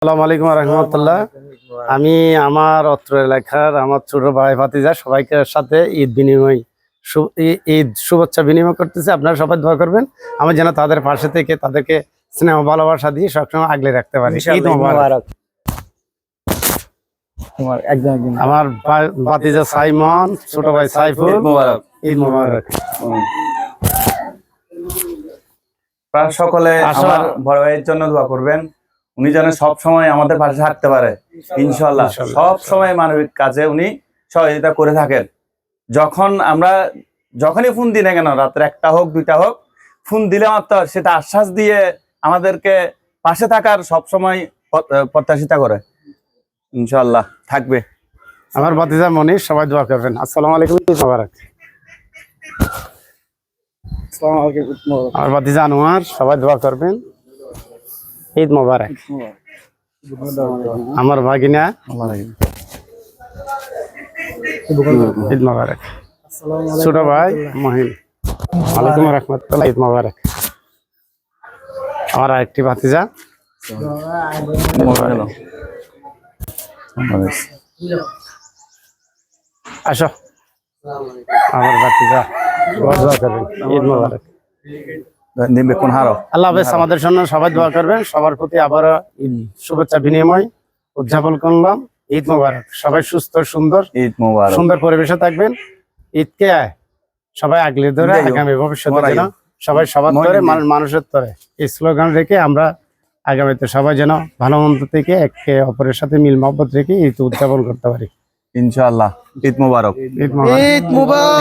আসসালামু আলাইকুম রহমতুল্লাহ। আমি আমার অত্র এলাকার আমার ছোট ভাই ভাতিজা সবাইকে সাথে ঈদ বিনিময় ঈদ শুভেচ্ছা বিনিময় করতেছি। আপনারা সবাই দোয়া করবেন আমি যেন তাদের পাশে থেকে তাদেরকে স্নেহ ভালোবাসা দিয়ে সবসময় আগলে রাখতে পারি। ঈদ মোবারক। আমার ভাতিজা সাইমন, ছোট ভাই সাইফুল, ঈদ মোবারক। সকলে আমার বড় ভাইয়ের জন্য দোয়া করবেন, উনি যেন সব সময় আমাদের পাশে থাকতে পারে ইনশাআল্লাহ। সব সময় মানবিক কাজে উনি সহযোগিতা করে থাকেন। যখনই ফোন দিই না কেন, রাত্রে 1টা হোক 2টা হোক, ফোন দিলে মাত্র সেটা আশ্বাস দিয়ে আমাদেরকে পাশে থাকার সব সময় প্রত্যাশিতা করে। ইনশাআল্লাহ থাকবে। আমার ভাতিজা মনির, সবাই দোয়া করবেন। আসসালামু আলাইকুম, ঈদ মোবারক। আমার ভাতিজা আনোয়ার, সবাই দোয়া করবেন, ঈদ মোবারক। আমার ভাগিনা, ঈদ মোবারক। ছোট ভাই মহিন, ওয়ালাইকুম রহমতুল্লাহ, ঈদ মোবারক। আমার আরেকটি ভাতিজা, আসো। আমার ভাতিজা, দোয়া করবেন, ঈদ মোবারক। আল্লাহ হাফেজ। আমাদের জন্য সবাই দোয়া করবেন। সবার প্রতি আবার ঈদ শুভেচ্ছা বিনিময় উদযাপন করলাম। ঈদ মোবারক। সবাই সুস্থ সুন্দর ঈদ মোবারক, সুন্দর পরিবেশে থাকবেন। ঈদকে সবাই আগলে ধরে আগামী ভবিষ্যতে যেন সবাই সবার তরে মানুষের তরে এই স্লোগান রেখে আমরা আগামীতে সবাই যেন ভালো মন্দ থেকে একে অপরের সাথে মিল মহব্বত রেখে ঈদ উদযাপন করতে পারি ইনশাআল্লাহ। ঈদ মোবারক। ঈদ মোবারক।